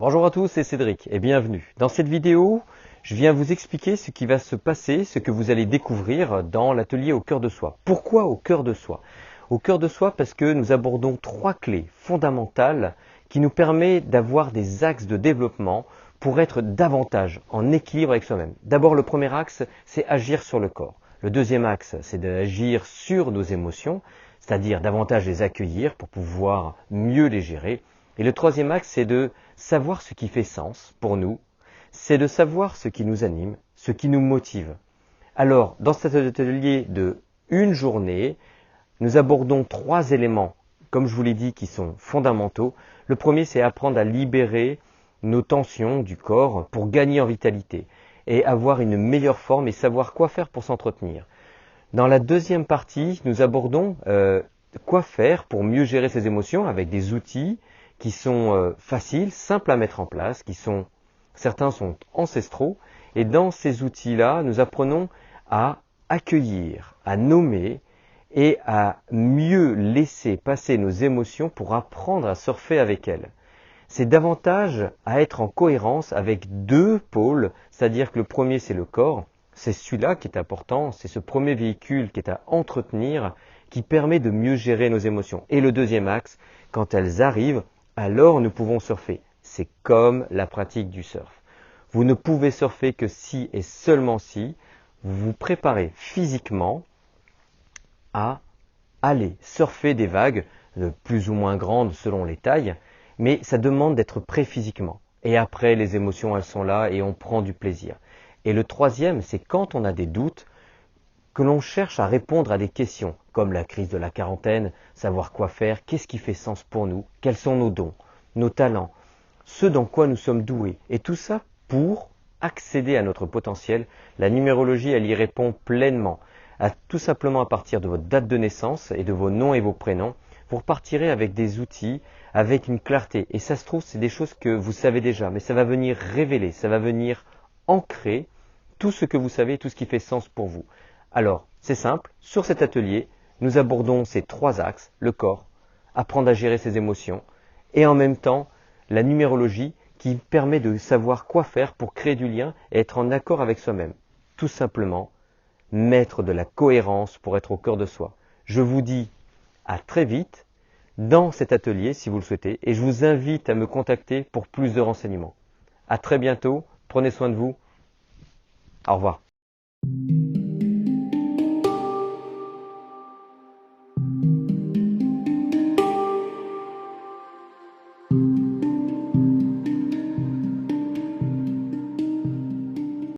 Bonjour à tous, c'est Cédric et bienvenue. Dans cette vidéo, je viens vous expliquer ce qui va se passer, ce que vous allez découvrir dans l'atelier au cœur de soi. Pourquoi au cœur de soi? Au cœur de soi parce que nous abordons 3 clés fondamentales qui nous permettent d'avoir des axes de développement pour être davantage en équilibre avec soi-même. D'abord, le premier axe, c'est agir sur le corps. Le deuxième axe, c'est d'agir sur nos émotions, c'est-à-dire davantage les accueillir pour pouvoir mieux les gérer. Et le troisième axe, c'est de savoir ce qui fait sens pour nous, c'est de savoir ce qui nous anime, ce qui nous motive. Alors, dans cet atelier de une journée, nous abordons 3 éléments, comme je vous l'ai dit, qui sont fondamentaux. Le premier, c'est apprendre à libérer nos tensions du corps pour gagner en vitalité et avoir une meilleure forme et savoir quoi faire pour s'entretenir. Dans la deuxième partie, nous abordons quoi faire pour mieux gérer ses émotions avec des outils qui sont faciles, simples à mettre en place, certains sont ancestraux. Et dans ces outils-là, nous apprenons à accueillir, à nommer et à mieux laisser passer nos émotions pour apprendre à surfer avec elles. C'est davantage à être en cohérence avec 2 pôles, c'est-à-dire que le premier c'est le corps, c'est celui-là qui est important, c'est ce premier véhicule qui est à entretenir, qui permet de mieux gérer nos émotions. Et le deuxième axe, quand elles arrivent, alors nous pouvons surfer. C'est comme la pratique du surf. Vous ne pouvez surfer que si et seulement si vous vous préparez physiquement à aller surfer des vagues plus ou moins grandes selon les tailles, mais ça demande d'être prêt physiquement. Et après, les émotions, elles sont là et on prend du plaisir. Et le troisième, c'est quand on a des doutes, que l'on cherche à répondre à des questions, comme la crise de la quarantaine, savoir quoi faire, qu'est-ce qui fait sens pour nous, quels sont nos dons, nos talents, ce dans quoi nous sommes doués. Et tout ça pour accéder à notre potentiel. La numérologie, elle y répond pleinement. Tout simplement à partir de votre date de naissance et de vos noms et vos prénoms, vous repartirez avec des outils, avec une clarté. Et ça se trouve, c'est des choses que vous savez déjà, mais ça va venir révéler, ça va venir ancrer tout ce que vous savez, tout ce qui fait sens pour vous. Alors, c'est simple, sur cet atelier, nous abordons ces 3 axes, le corps, apprendre à gérer ses émotions, et en même temps, la numérologie qui permet de savoir quoi faire pour créer du lien et être en accord avec soi-même. Tout simplement, mettre de la cohérence pour être au cœur de soi. Je vous dis à très vite dans cet atelier si vous le souhaitez, et je vous invite à me contacter pour plus de renseignements. À très bientôt, prenez soin de vous, au revoir.